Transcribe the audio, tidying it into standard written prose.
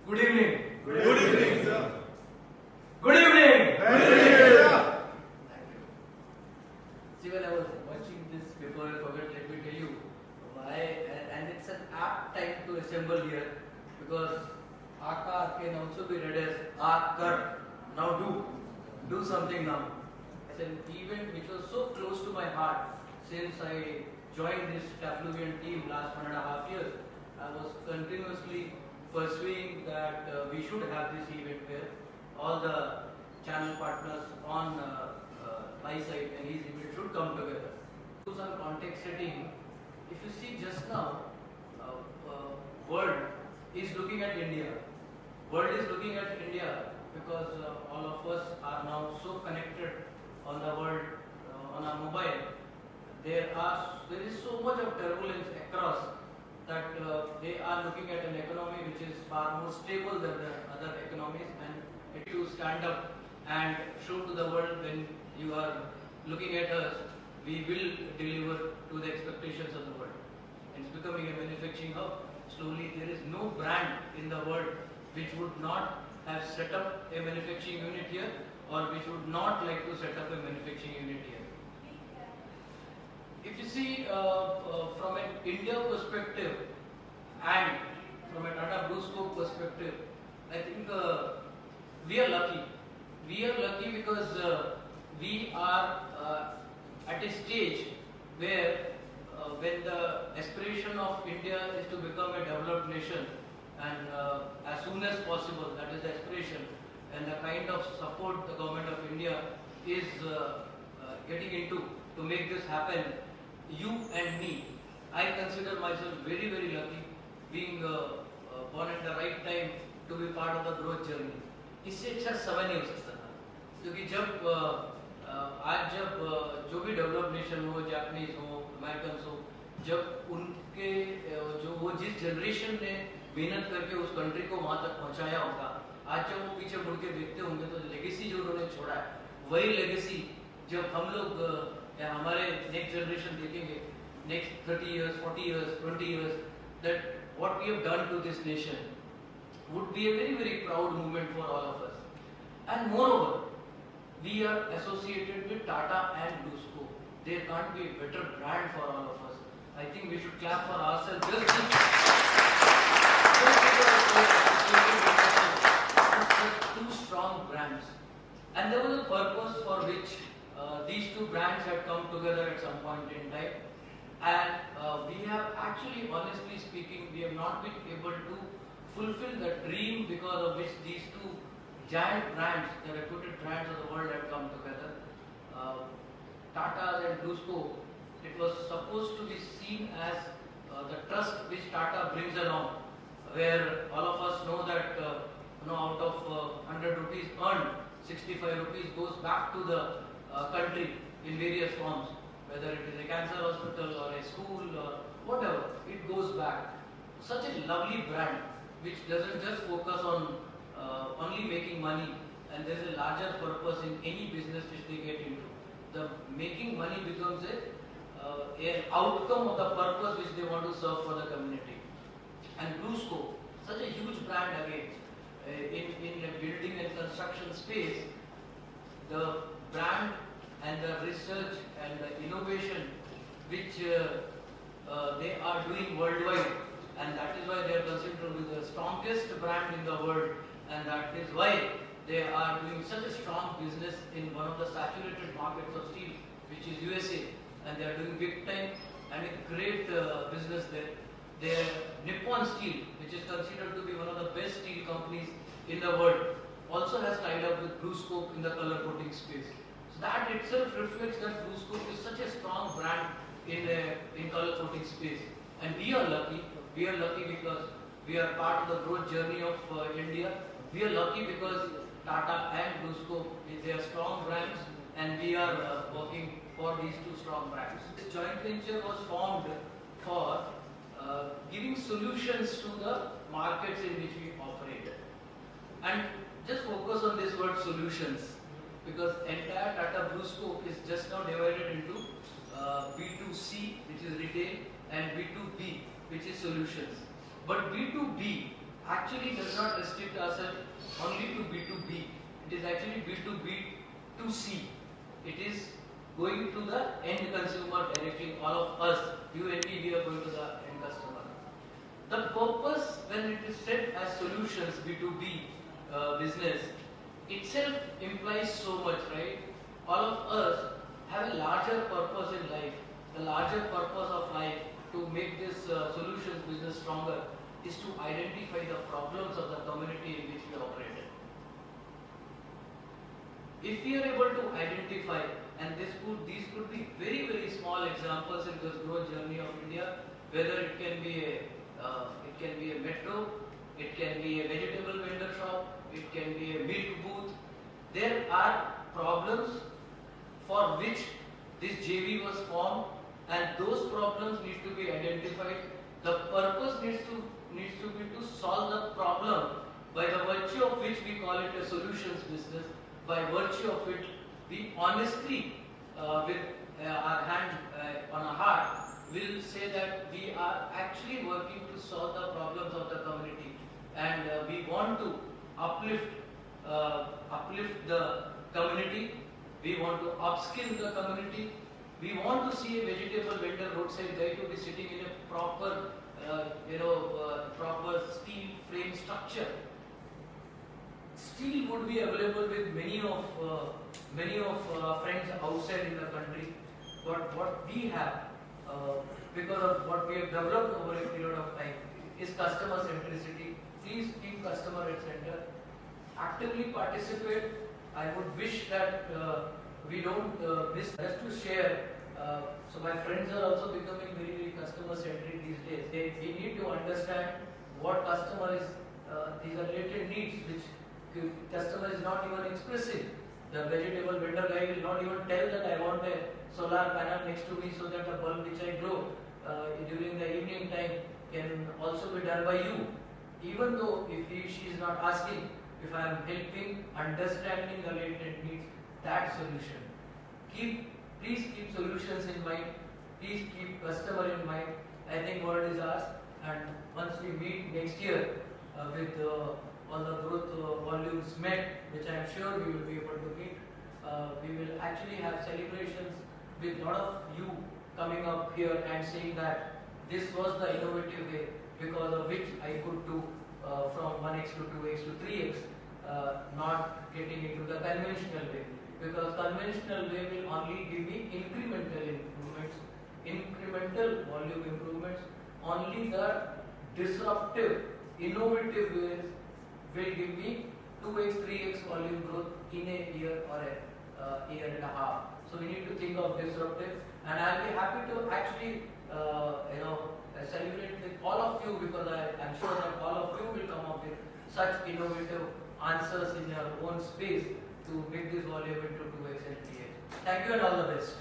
Good evening. Good evening, sir. Good evening. Good evening, sir. Thank you. See, when I was watching this before I forget, let me tell you why, and it's an apt time to assemble here because Aakar can also be read as Aakar. Now do something now. It's an event which was so close to my heart since I joined this Tafluvian team last 1.5 years. I was continuously pursuing that we should have this event where all the channel partners on my side and his event should come together. To some context setting, if you see just now, world is looking at India. World is looking at India because all of us are now so connected on the world on our mobile. There is so much of turbulence across that they are looking at an economy which is far more stable than the other economies, and if you stand up and show to the world when you are looking at us, we will deliver to the expectations of the world. And it's becoming a manufacturing hub. Slowly there is no brand in the world which would not have set up a manufacturing unit here or which would not like to set up a manufacturing unit here. If you see from an India perspective and from a Tata BlueScope perspective, I think we are lucky. We are lucky because we are at a stage where when the aspiration of India is to become a developed nation and as soon as possible, that is the aspiration, and the kind of support the government of India is getting into to make this happen, you and me, I consider myself very, very lucky being born at the right time to be part of the growth journey. इससे अच्छा समय नहीं हो सकता था, क्योंकि आज जब जो भी डेवलप नेशन हो, जापानीज हो, अमेरिकन हो, जब उनके जो वो जिस जनरेशन ने मेहनत करके उस कंट्री को वहाँ तक पहुँचाया होगा, आज जब वो पीछे मुड़ के देखते होंगे तो लेगेसी जो उन्होंने छोड़ा है, वही लेगेसी जब हम लोग या हमारे नेक्स्ट जनरेशन देखेंगे, next 30 years, 40 years, 20 years, that what we have done to this nation would be a very, very proud moment for all of us. And moreover, we are associated with Tata and BlueScope. There can't be a better brand for all of us. I think we should clap for ourselves just because two strong brands. And there was a purpose for which these two brands had come together at some point in time. And we have actually, honestly speaking, we have not been able to fulfill the dream because of which these two giant brands, the reputed brands of the world, had come together. Tata and BlueScope, it was supposed to be seen as the trust which Tata brings along, where all of us know that out of 100 rupees earned, 65 rupees goes back to the country in various forms, whether it is a cancer hospital or a school or whatever, it goes back. Such a lovely brand which doesn't just focus on only making money, and there is a larger purpose in any business which they get into. The making money becomes an outcome of the purpose which they want to serve for the community. And BlueScope, such a huge brand again, in the building and construction space, the brand and the research and the innovation which they are doing worldwide, and that is why they are considered to be the strongest brand in the world, and that is why they are doing such a strong business in one of the saturated markets of steel, which is USA, and they are doing big time and a great business there. Their Nippon Steel, which is considered to be one of the best steel companies in the world, also has tied up with BlueScope in the color coating space. So that itself reflects that BlueScope is such a strong brand in color coating space. And we are lucky. We are lucky because we are part of the growth journey of India. We are lucky because Tata and BlueScope, they are strong brands, and we are working for these two strong brands. This joint venture was formed for giving solutions to the markets in which we operate. And just focus on this word solutions, because entire Tata BlueScope is just now divided into B2C, which is retail, and B2B, which is solutions. But B2B actually does not restrict ourselves only to B2B. It is actually B2B2C. It is going to the end consumer directly. All of us, you and me, we are going to the end customer. The purpose, when it is set as solutions B2B business, itself implies so much, right? All of us have a larger purpose in life. The larger purpose of life to make this solutions business stronger is to identify the problems of the community in which we operate in. If we are able to identify, and these could be very, very small examples in this growth journey of India, whether it can be a metro, it can be a vegetable vendor shop, it can be a milk booth. There are problems for which this JV was formed, and those problems need to be identified. The purpose needs to be to solve the problem, by the virtue of which we call it a solutions business. By virtue of it, we honestly, with our hand on our heart, will say that we are actually working to solve the problems of the community, and we want to uplift the community. We want to upskill the community. We want to see a vegetable vendor roadside guy to be sitting in a proper, proper steel frame structure. Steel would be available with many of friends outside in the country, but what we have, because of what we have developed over a period of time, is customer centricity. Please keep customer at center. Actively participate. I would wish that we don't miss. Just to share, so my friends are also becoming very, very customer centric these days. We need to understand what customer is. These are latent needs which customer is not even expressing. The vegetable vendor guy will not even tell that I want a solar panel next to me so that the bulb which I grow during the evening time can also be done by you. Even though if she is not asking, if I am helping, understanding the latent needs, that solution. Please keep solutions in mind. Please keep customer in mind. I think word is ours. And once we meet next year with all the growth volumes met, which I am sure we will be able to meet, we will actually have celebrations with a lot of you coming up here and saying that this was the innovative way because of which I could do from 1x to 2x to 3x, not getting into the conventional way. Because conventional way will only give me incremental improvements, incremental volume improvements. Only the disruptive, innovative ways will give me 2x, 3x volume growth in a year or a year and a half. So we need to think of disruptive, and I'll be happy to actually celebrate with all of you, because I'm sure that all of you will come up with such innovative answers in your own space to make this volume into 2x and 3x. Thank you and all the best.